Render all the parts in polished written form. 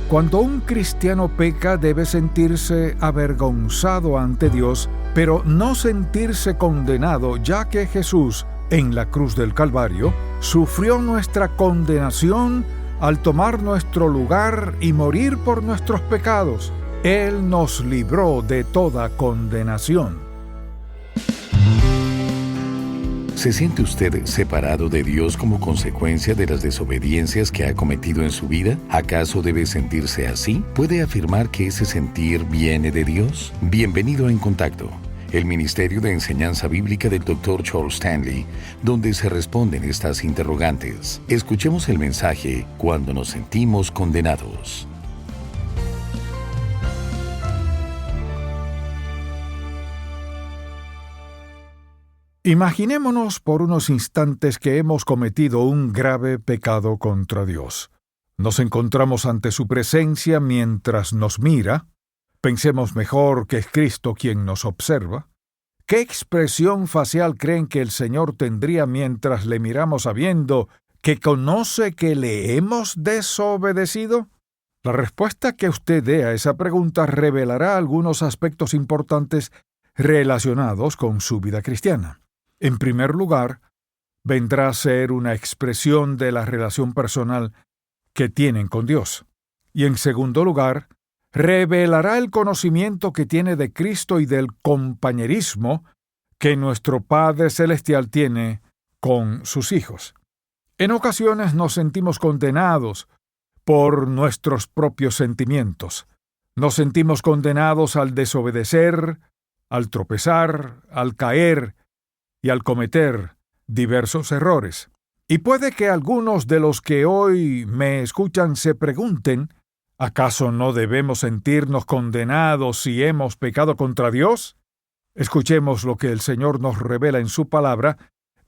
Cuando un cristiano peca, debe sentirse avergonzado ante Dios, pero no sentirse condenado, ya que Jesús, en la cruz del Calvario, sufrió nuestra condenación al tomar nuestro lugar y morir por nuestros pecados. Él nos libró de toda condenación. ¿Se siente usted separado de Dios como consecuencia de las desobediencias que ha cometido en su vida? ¿Acaso debe sentirse así? ¿Puede afirmar que ese sentir viene de Dios? Bienvenido a En Contacto, el Ministerio de Enseñanza Bíblica del Dr. Charles Stanley, donde se responden estas interrogantes. Escuchemos el mensaje Cuando nos sentimos condenados. Imaginémonos por unos instantes que hemos cometido un grave pecado contra Dios. Nos encontramos ante su presencia mientras nos mira. Pensemos mejor que es Cristo quien nos observa. ¿Qué expresión facial creen que el Señor tendría mientras le miramos sabiendo que conoce que le hemos desobedecido? La respuesta que usted dé a esa pregunta revelará algunos aspectos importantes relacionados con su vida cristiana. En primer lugar, vendrá a ser una expresión de la relación personal que tienen con Dios. Y en segundo lugar, revelará el conocimiento que tiene de Cristo y del compañerismo que nuestro Padre Celestial tiene con sus hijos. En ocasiones nos sentimos condenados por nuestros propios sentimientos. Nos sentimos condenados al desobedecer, al tropezar, al caer y al cometer diversos errores. Y puede que algunos de los que hoy me escuchan se pregunten, ¿acaso no debemos sentirnos condenados si hemos pecado contra Dios? Escuchemos lo que el Señor nos revela en su palabra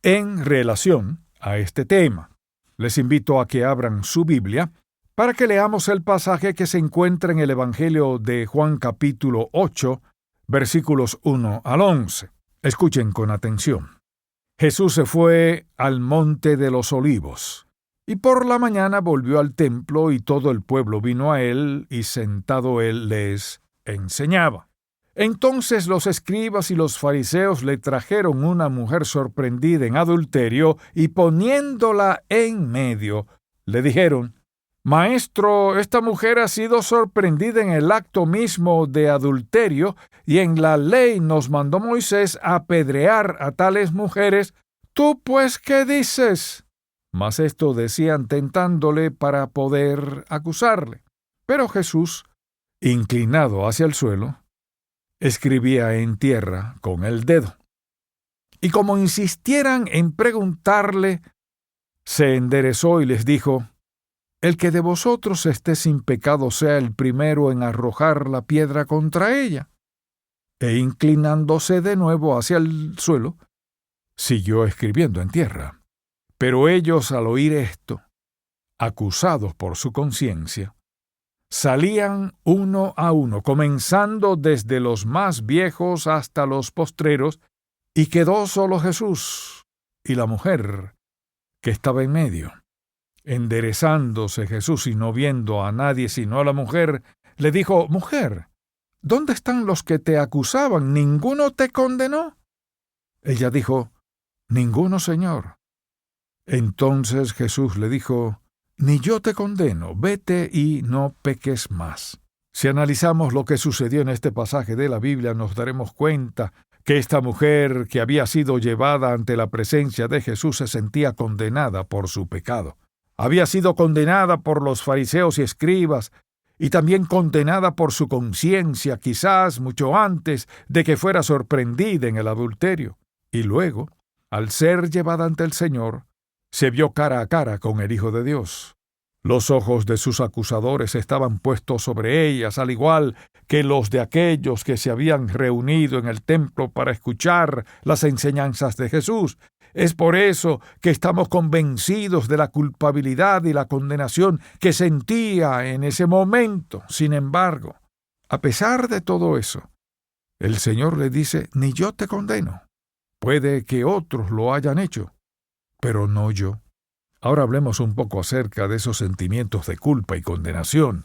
en relación a este tema. Les invito a que abran su Biblia para que leamos el pasaje que se encuentra en el Evangelio de Juan capítulo 8, versículos 1 al 11. Escuchen con atención. Jesús se fue al monte de los Olivos, y por la mañana volvió al templo, y todo el pueblo vino a él, y sentado él les enseñaba. Entonces los escribas y los fariseos le trajeron una mujer sorprendida en adulterio, y poniéndola en medio, le dijeron: Maestro, esta mujer ha sido sorprendida en el acto mismo de adulterio, y en la ley nos mandó Moisés apedrear a tales mujeres. ¿Tú pues qué dices? Mas esto decían tentándole para poder acusarle. Pero Jesús, inclinado hacia el suelo, escribía en tierra con el dedo. Y como insistieran en preguntarle, se enderezó y les dijo: El que de vosotros esté sin pecado sea el primero en arrojar la piedra contra ella. E inclinándose de nuevo hacia el suelo, siguió escribiendo en tierra. Pero ellos, al oír esto, acusados por su conciencia, salían uno a uno, comenzando desde los más viejos hasta los postreros, y quedó solo Jesús y la mujer que estaba en medio. Enderezándose Jesús y no viendo a nadie sino a la mujer, le dijo: Mujer, ¿dónde están los que te acusaban? ¿Ninguno te condenó? Ella dijo: Ninguno, Señor. Entonces Jesús le dijo: Ni yo te condeno, vete y no peques más. Si analizamos lo que sucedió en este pasaje de la Biblia, nos daremos cuenta que esta mujer que había sido llevada ante la presencia de Jesús se sentía condenada por su pecado. Había sido condenada por los fariseos y escribas, y también condenada por su conciencia, quizás mucho antes de que fuera sorprendida en el adulterio. Y luego, al ser llevada ante el Señor, se vio cara a cara con el Hijo de Dios. Los ojos de sus acusadores estaban puestos sobre ellas, al igual que los de aquellos que se habían reunido en el templo para escuchar las enseñanzas de Jesús. Es por eso que estamos convencidos de la culpabilidad y la condenación que sentía en ese momento. Sin embargo, a pesar de todo eso, el Señor le dice: Ni yo te condeno. Puede que otros lo hayan hecho, pero no yo. Ahora hablemos un poco acerca de esos sentimientos de culpa y condenación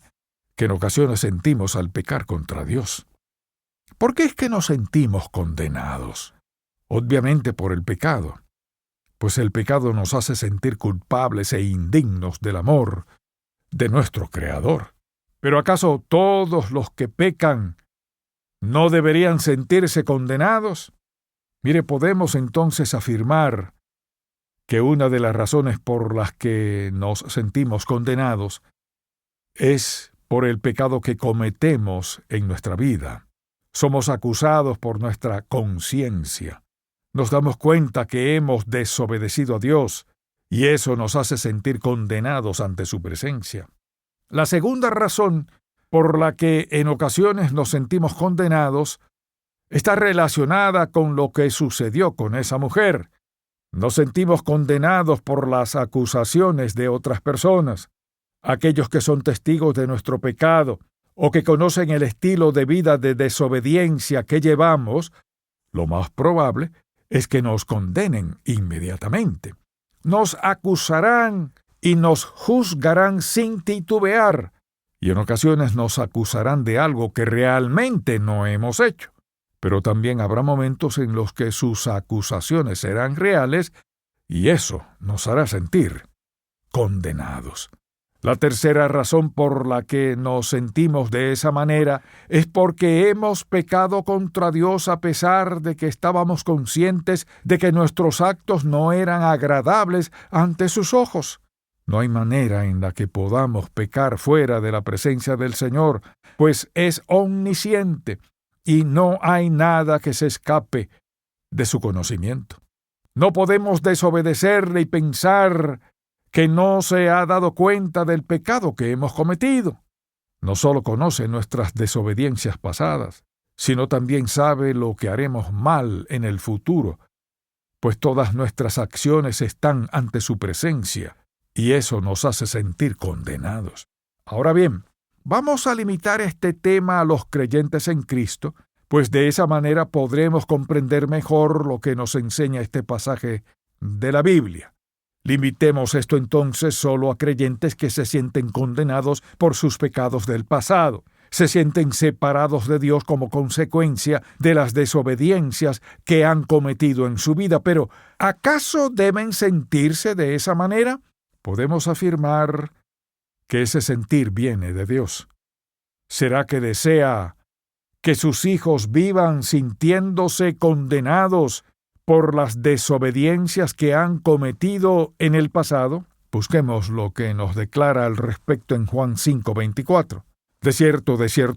que en ocasiones sentimos al pecar contra Dios. ¿Por qué es que nos sentimos condenados? Obviamente por el pecado, pues el pecado nos hace sentir culpables e indignos del amor de nuestro Creador. ¿Pero acaso todos los que pecan no deberían sentirse condenados? Mire, podemos entonces afirmar que una de las razones por las que nos sentimos condenados es por el pecado que cometemos en nuestra vida. Somos acusados por nuestra conciencia. Nos damos cuenta que hemos desobedecido a Dios y eso nos hace sentir condenados ante su presencia. La segunda razón por la que en ocasiones nos sentimos condenados está relacionada con lo que sucedió con esa mujer. Nos sentimos condenados por las acusaciones de otras personas, aquellos que son testigos de nuestro pecado o que conocen el estilo de vida de desobediencia que llevamos. Lo más probable es que nos condenen inmediatamente. Nos acusarán y nos juzgarán sin titubear, y en ocasiones nos acusarán de algo que realmente no hemos hecho. Pero también habrá momentos en los que sus acusaciones serán reales y eso nos hará sentir condenados. La tercera razón por la que nos sentimos de esa manera es porque hemos pecado contra Dios a pesar de que estábamos conscientes de que nuestros actos no eran agradables ante sus ojos. No hay manera en la que podamos pecar fuera de la presencia del Señor, pues es omnisciente y no hay nada que se escape de su conocimiento. No podemos desobedecerle y pensar que no se ha dado cuenta del pecado que hemos cometido. No solo conoce nuestras desobediencias pasadas, sino también sabe lo que haremos mal en el futuro, pues todas nuestras acciones están ante su presencia, y eso nos hace sentir condenados. Ahora bien, vamos a limitar este tema a los creyentes en Cristo, pues de esa manera podremos comprender mejor lo que nos enseña este pasaje de la Biblia. Limitemos esto entonces solo a creyentes que se sienten condenados por sus pecados del pasado. Se sienten separados de Dios como consecuencia de las desobediencias que han cometido en su vida. Pero, ¿acaso deben sentirse de esa manera? Podemos afirmar que ese sentir viene de Dios. ¿Será que desea que sus hijos vivan sintiéndose condenados por las desobediencias que han cometido en el pasado? Busquemos lo que nos declara al respecto en Juan 5:24. De cierto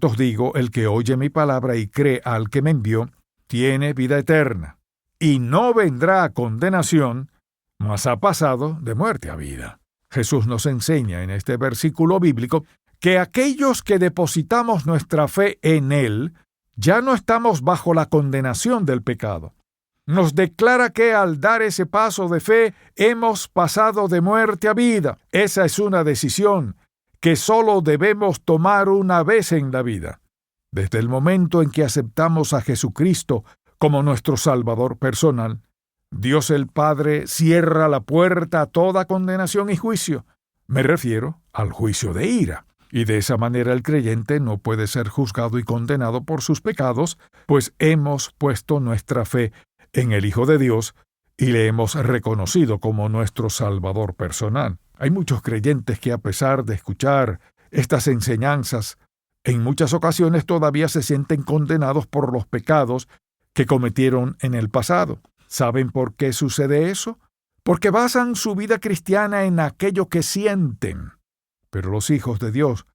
os digo, el que oye mi palabra y cree al que me envió, tiene vida eterna, y no vendrá a condenación, mas ha pasado de muerte a vida. Jesús nos enseña en este versículo bíblico que aquellos que depositamos nuestra fe en Él, ya no estamos bajo la condenación del pecado. Nos declara que al dar ese paso de fe hemos pasado de muerte a vida. Esa es una decisión que solo debemos tomar una vez en la vida. Desde el momento en que aceptamos a Jesucristo como nuestro Salvador personal, Dios el Padre cierra la puerta a toda condenación y juicio. Me refiero al juicio de ira. Y de esa manera el creyente no puede ser juzgado y condenado por sus pecados, pues hemos puesto nuestra fe en el Hijo de Dios y le hemos reconocido como nuestro Salvador personal. Hay muchos creyentes que, a pesar de escuchar estas enseñanzas, en muchas ocasiones todavía se sienten condenados por los pecados que cometieron en el pasado. ¿Saben por qué sucede eso? Porque basan su vida cristiana en aquello que sienten. Pero los hijos de Dios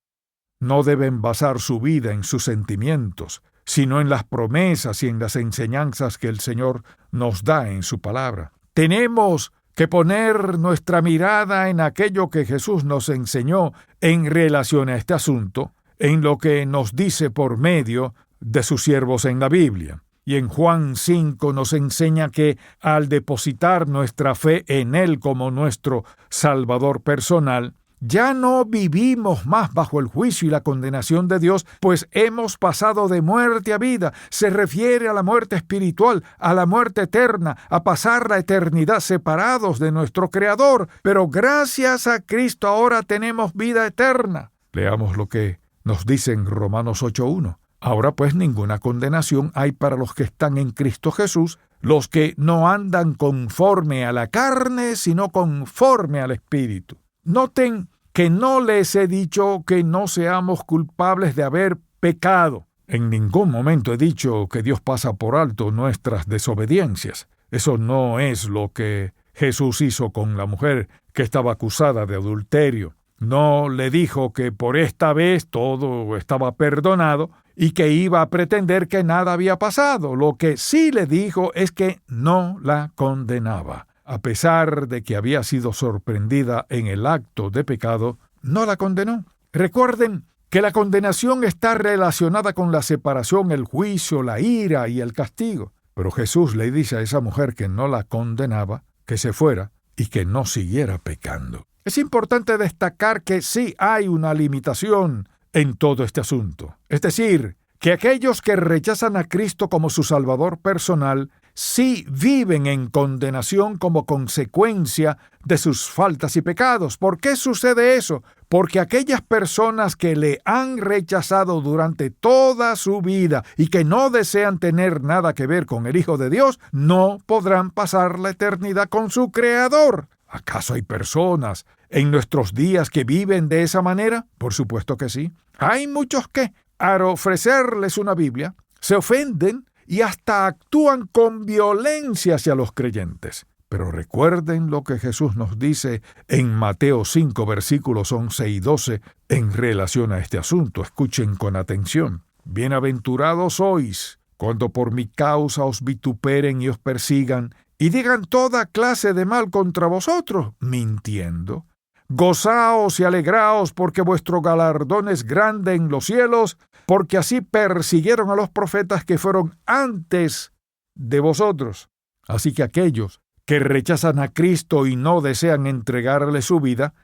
no deben basar su vida en sus sentimientos, sino en las promesas y en las enseñanzas que el Señor nos da en su palabra. Tenemos que poner nuestra mirada en aquello que Jesús nos enseñó en relación a este asunto, en lo que nos dice por medio de sus siervos en la Biblia. Y en Juan 5 nos enseña que al depositar nuestra fe en Él como nuestro Salvador personal, ya no vivimos más bajo el juicio y la condenación de Dios, pues hemos pasado de muerte a vida. Se refiere a la muerte espiritual, a la muerte eterna, a pasar la eternidad separados de nuestro Creador. Pero gracias a Cristo ahora tenemos vida eterna. Leamos lo que nos dice en Romanos 8:1. Ahora pues ninguna condenación hay para los que están en Cristo Jesús, los que no andan conforme a la carne, sino conforme al Espíritu. Noten que no les he dicho que no seamos culpables de haber pecado. En ningún momento he dicho que Dios pasa por alto nuestras desobediencias. Eso no es lo que Jesús hizo con la mujer que estaba acusada de adulterio. No le dijo que por esta vez todo estaba perdonado y que iba a pretender que nada había pasado. Lo que sí le dijo es que no la condenaba. A pesar de que había sido sorprendida en el acto de pecado, no la condenó. Recuerden que la condenación está relacionada con la separación, el juicio, la ira y el castigo. Pero Jesús le dice a esa mujer que no la condenaba, que se fuera y que no siguiera pecando. Es importante destacar que sí hay una limitación en todo este asunto. Es decir, que aquellos que rechazan a Cristo como su Salvador personal sí viven en condenación como consecuencia de sus faltas y pecados. ¿Por qué sucede eso? Porque aquellas personas que le han rechazado durante toda su vida y que no desean tener nada que ver con el Hijo de Dios, no podrán pasar la eternidad con su Creador. ¿Acaso hay personas en nuestros días que viven de esa manera? Por supuesto que sí. Hay muchos que, al ofrecerles una Biblia, se ofenden y hasta actúan con violencia hacia los creyentes. Pero recuerden lo que Jesús nos dice en Mateo 5, versículos 11 y 12, en relación a este asunto. Escuchen con atención. Bienaventurados sois cuando por mi causa os vituperen y os persigan, y digan toda clase de mal contra vosotros, mintiendo. Gozaos y alegraos, porque vuestro galardón es grande en los cielos, porque así persiguieron a los profetas que fueron antes de vosotros. Así que aquellos que rechazan a Cristo y no desean entregarle su vida,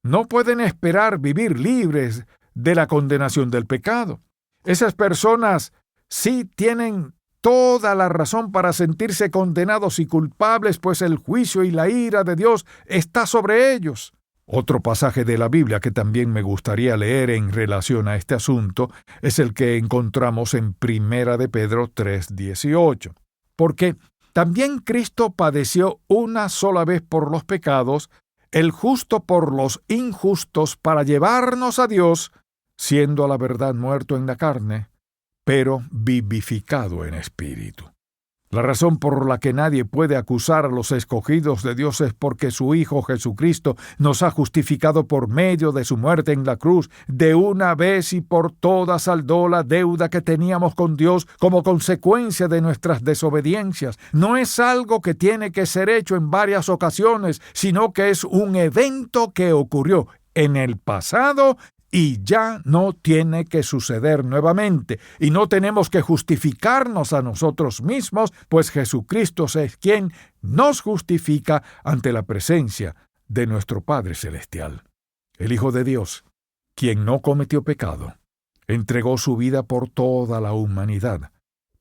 no pueden esperar vivir libres de la condenación del pecado. Esas personas sí tienen toda la razón para sentirse condenados y culpables, pues el juicio y la ira de Dios está sobre ellos. Otro pasaje de la Biblia que también me gustaría leer en relación a este asunto es el que encontramos en 1 de Pedro 3:18. Porque también Cristo padeció una sola vez por los pecados, el justo por los injustos, para llevarnos a Dios, siendo a la verdad muerto en la carne, pero vivificado en espíritu. La razón por la que nadie puede acusar a los escogidos de Dios es porque su Hijo Jesucristo nos ha justificado por medio de su muerte en la cruz. De una vez y por todas saldó la deuda que teníamos con Dios como consecuencia de nuestras desobediencias. No es algo que tiene que ser hecho en varias ocasiones, sino que es un evento que ocurrió en el pasado y ya no tiene que suceder nuevamente. Y no tenemos que justificarnos a nosotros mismos, pues Jesucristo es quien nos justifica ante la presencia de nuestro Padre Celestial. El Hijo de Dios, quien no cometió pecado, entregó su vida por toda la humanidad,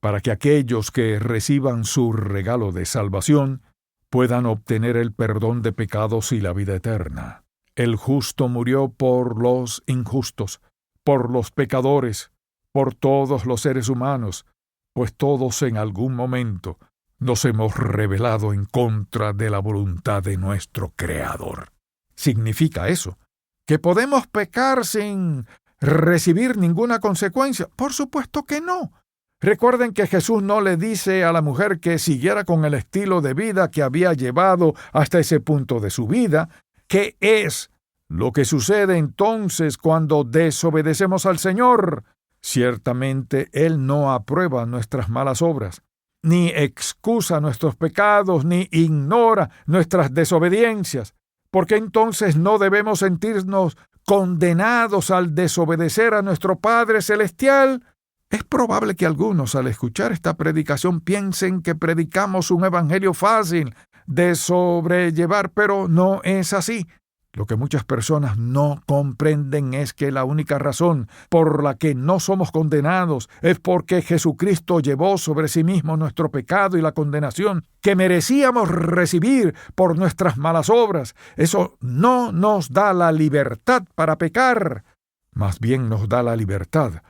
para que aquellos que reciban su regalo de salvación puedan obtener el perdón de pecados y la vida eterna. El justo murió por los injustos, por los pecadores, por todos los seres humanos, pues todos en algún momento nos hemos rebelado en contra de la voluntad de nuestro Creador. ¿Significa eso que podemos pecar sin recibir ninguna consecuencia? Por supuesto que no. Recuerden que Jesús no le dice a la mujer que siguiera con el estilo de vida que había llevado hasta ese punto de su vida. ¿Qué es lo que sucede entonces cuando desobedecemos al Señor? Ciertamente Él no aprueba nuestras malas obras, ni excusa nuestros pecados, ni ignora nuestras desobediencias. ¿Por qué entonces no debemos sentirnos condenados al desobedecer a nuestro Padre Celestial? Es probable que algunos, al escuchar esta predicación, piensen que predicamos un evangelio fácil de sobrellevar, pero no es así. Lo que muchas personas no comprenden es que la única razón por la que no somos condenados es porque Jesucristo llevó sobre sí mismo nuestro pecado y la condenación que merecíamos recibir por nuestras malas obras. Eso no nos da la libertad para pecar. más bien nos da la libertad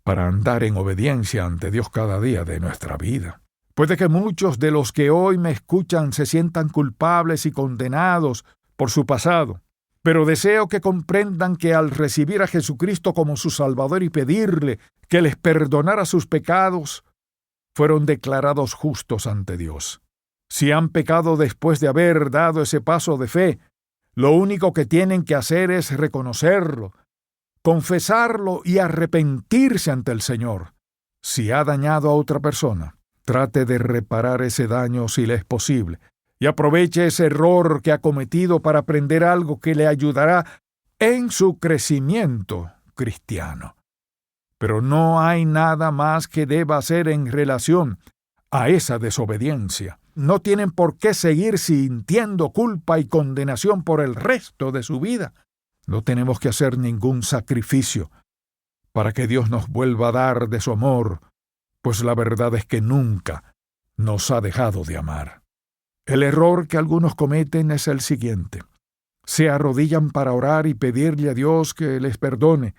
para andar en obediencia ante Dios cada día de nuestra vida. Puede que muchos de los que hoy me escuchan se sientan culpables y condenados por su pasado, pero deseo que comprendan que al recibir a Jesucristo como su Salvador y pedirle que les perdonara sus pecados, fueron declarados justos ante Dios. Si han pecado después de haber dado ese paso de fe, lo único que tienen que hacer es reconocerlo, confesarlo y arrepentirse ante el Señor. Si ha dañado a otra persona, trate de reparar ese daño si le es posible, y aproveche ese error que ha cometido para aprender algo que le ayudará en su crecimiento cristiano. Pero no hay nada más que deba hacer en relación a esa desobediencia. No tienen por qué seguir sintiendo culpa y condenación por el resto de su vida. No tenemos que hacer ningún sacrificio para que Dios nos vuelva a dar de su amor, pues la verdad es que nunca nos ha dejado de amar. El error que algunos cometen es el siguiente: se arrodillan para orar y pedirle a Dios que les perdone,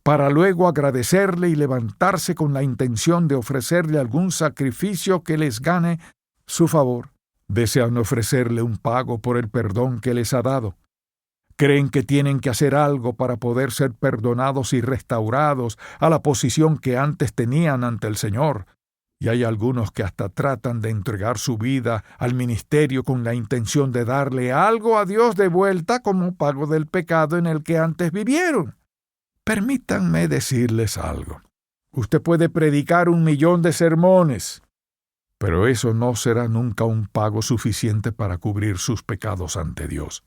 para luego agradecerle y levantarse con la intención de ofrecerle algún sacrificio que les gane su favor. Desean ofrecerle un pago por el perdón que les ha dado. Creen que tienen que hacer algo para poder ser perdonados y restaurados a la posición que antes tenían ante el Señor. Y hay algunos que hasta tratan de entregar su vida al ministerio con la intención de darle algo a Dios de vuelta como pago del pecado en el que antes vivieron. Permítanme decirles algo. Usted puede predicar 1,000,000 de sermones, pero eso no será nunca un pago suficiente para cubrir sus pecados ante Dios.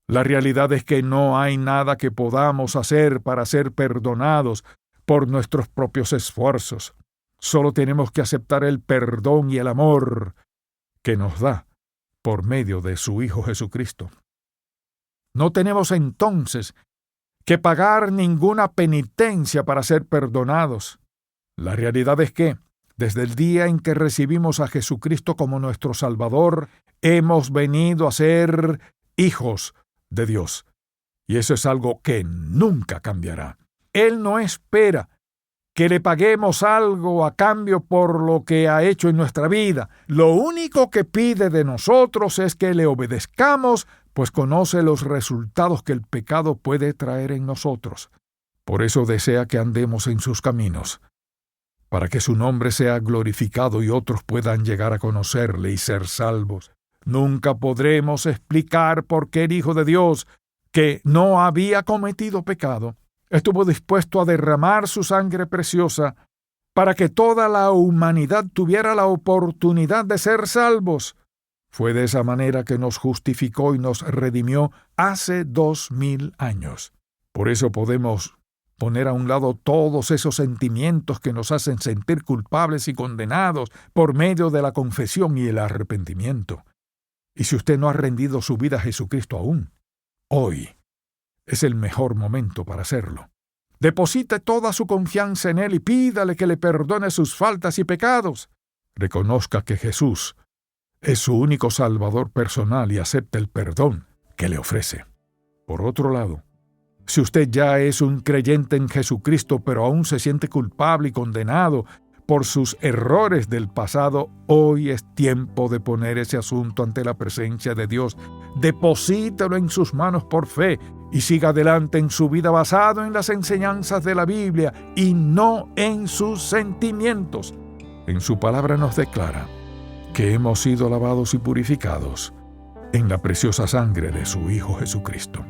La realidad es que no hay nada que podamos hacer para ser perdonados por nuestros propios esfuerzos. Solo tenemos que aceptar el perdón y el amor que nos da por medio de su Hijo Jesucristo. No tenemos entonces que pagar ninguna penitencia para ser perdonados. La realidad es que, desde el día en que recibimos a Jesucristo como nuestro Salvador, hemos venido a ser hijos de Dios. Y eso es algo que nunca cambiará. Él no espera que le paguemos algo a cambio por lo que ha hecho en nuestra vida. Lo único que pide de nosotros es que le obedezcamos, pues conoce los resultados que el pecado puede traer en nosotros. Por eso desea que andemos en sus caminos, para que su nombre sea glorificado y otros puedan llegar a conocerle y ser salvos. Nunca podremos explicar por qué el Hijo de Dios, que no había cometido pecado, estuvo dispuesto a derramar su sangre preciosa para que toda la humanidad tuviera la oportunidad de ser salvos. Fue de esa manera que nos justificó y nos redimió hace 2000 años. Por eso podemos poner a un lado todos esos sentimientos que nos hacen sentir culpables y condenados por medio de la confesión y el arrepentimiento. Y si usted no ha rendido su vida a Jesucristo aún, hoy es el mejor momento para hacerlo. Deposite toda su confianza en Él y pídale que le perdone sus faltas y pecados. Reconozca que Jesús es su único Salvador personal y acepte el perdón que le ofrece. Por otro lado, si usted ya es un creyente en Jesucristo, pero aún se siente culpable y condenado por sus errores del pasado, hoy es tiempo de poner ese asunto ante la presencia de Dios. Deposítelo en sus manos por fe y siga adelante en su vida basado en las enseñanzas de la Biblia y no en sus sentimientos. En su palabra nos declara que hemos sido lavados y purificados en la preciosa sangre de su Hijo Jesucristo,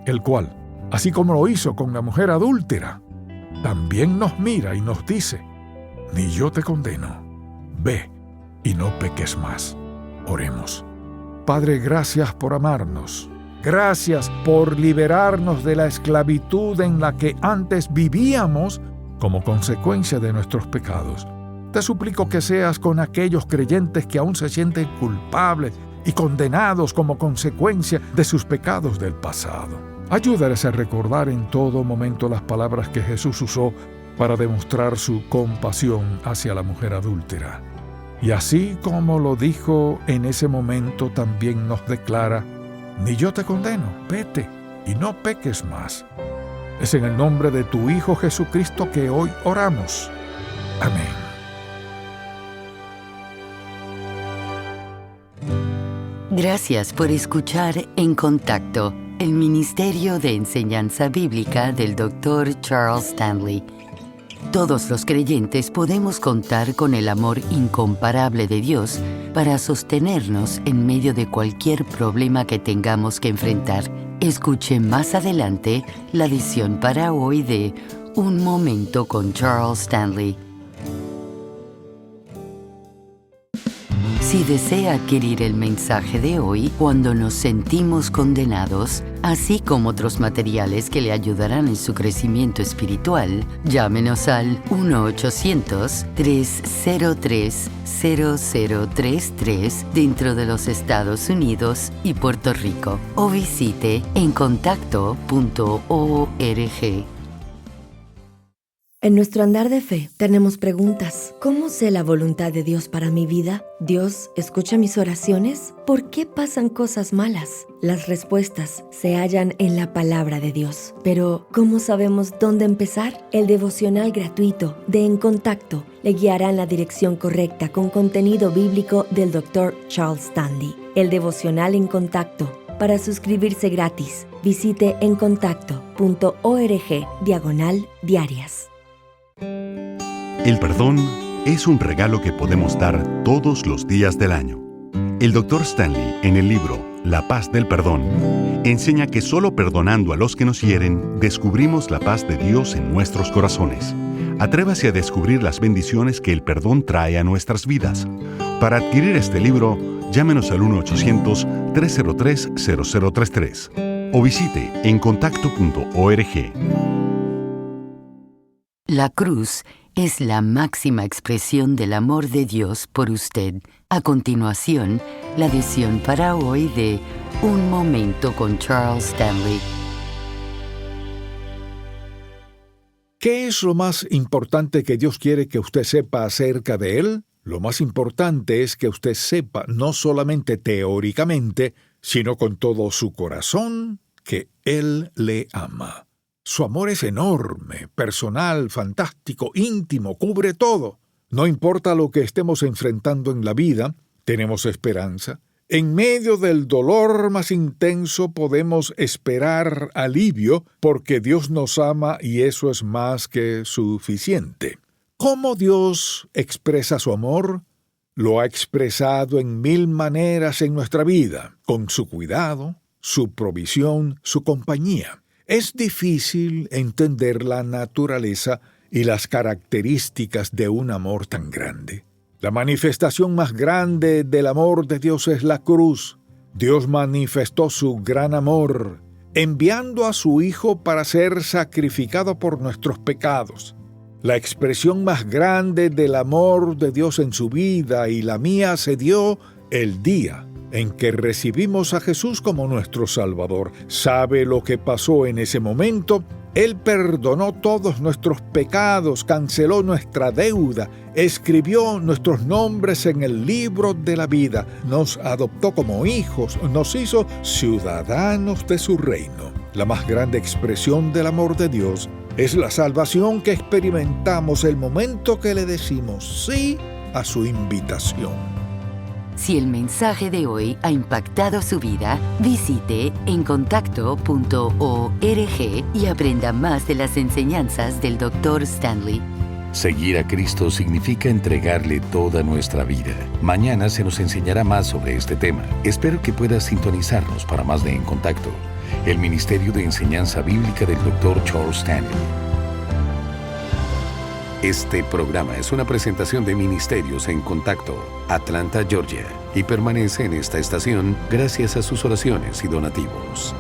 el cual, así como lo hizo con la mujer adúltera, también nos mira y nos dice: ni yo te condeno, ve y no peques más. Oremos. Padre, gracias por amarnos. Gracias por liberarnos de la esclavitud en la que antes vivíamos como consecuencia de nuestros pecados. Te suplico que seas con aquellos creyentes que aún se sienten culpables y condenados como consecuencia de sus pecados del pasado. Ayúdales a recordar en todo momento las palabras que Jesús usó para demostrar su compasión hacia la mujer adúltera. Y así como lo dijo en ese momento, también nos declara: ni yo te condeno, vete y no peques más. Es en el nombre de tu Hijo Jesucristo que hoy oramos. Amén. Gracias por escuchar En Contacto, el Ministerio de Enseñanza Bíblica del Dr. Charles Stanley. Todos los creyentes podemos contar con el amor incomparable de Dios para sostenernos en medio de cualquier problema que tengamos que enfrentar. Escuche más adelante la edición para hoy de Un Momento con Charles Stanley. Si desea adquirir el mensaje de hoy, Cuando nos sentimos condenados, así como otros materiales que le ayudarán en su crecimiento espiritual, llámenos al 1-800-303-0033 dentro de los Estados Unidos y Puerto Rico, o visite encontacto.org. En nuestro andar de fe tenemos preguntas. ¿Cómo sé la voluntad de Dios para mi vida? ¿Dios escucha mis oraciones? ¿Por qué pasan cosas malas? Las respuestas se hallan en la palabra de Dios. Pero, ¿cómo sabemos dónde empezar? El devocional gratuito de En Contacto le guiará en la dirección correcta con contenido bíblico del Dr. Charles Stanley. El devocional En Contacto. Para suscribirse gratis, visite encontacto.org/diarias. El perdón es un regalo que podemos dar todos los días del año. El Dr. Stanley, en el libro La paz del perdón, enseña que solo perdonando a los que nos hieren, descubrimos la paz de Dios en nuestros corazones. Atrévase a descubrir las bendiciones que el perdón trae a nuestras vidas. Para adquirir este libro, llámenos al 1-800-303-0033 o visite encontacto.org. La cruz es la máxima expresión del amor de Dios por usted. A continuación, la edición para hoy de Un Momento con Charles Stanley. ¿Qué es lo más importante que Dios quiere que usted sepa acerca de Él? Lo más importante es que usted sepa, no solamente teóricamente, sino con todo su corazón, que Él le ama. Su amor es enorme, personal, fantástico, íntimo, cubre todo. No importa lo que estemos enfrentando en la vida, tenemos esperanza. En medio del dolor más intenso podemos esperar alivio porque Dios nos ama y eso es más que suficiente. ¿Cómo Dios expresa su amor? Lo ha expresado en 1000 maneras en nuestra vida, con su cuidado, su provisión, su compañía. Es difícil entender la naturaleza y las características de un amor tan grande. La manifestación más grande del amor de Dios es la cruz. Dios manifestó su gran amor, enviando a su Hijo para ser sacrificado por nuestros pecados. La expresión más grande del amor de Dios en su vida y la mía se dio el día en que recibimos a Jesús como nuestro Salvador. ¿Sabe lo que pasó en ese momento? Él perdonó todos nuestros pecados, canceló nuestra deuda, escribió nuestros nombres en el libro de la vida, nos adoptó como hijos, nos hizo ciudadanos de su reino. La más grande expresión del amor de Dios es la salvación que experimentamos el momento que le decimos sí a su invitación. Si el mensaje de hoy ha impactado su vida, visite encontacto.org y aprenda más de las enseñanzas del Dr. Stanley. Seguir a Cristo significa entregarle toda nuestra vida. Mañana se nos enseñará más sobre este tema. Espero que puedas sintonizarnos para más de En Contacto, el Ministerio de Enseñanza Bíblica del Dr. Charles Stanley. Este programa es una presentación de Ministerios en Contacto, Atlanta, Georgia, y permanece en esta estación gracias a sus oraciones y donativos.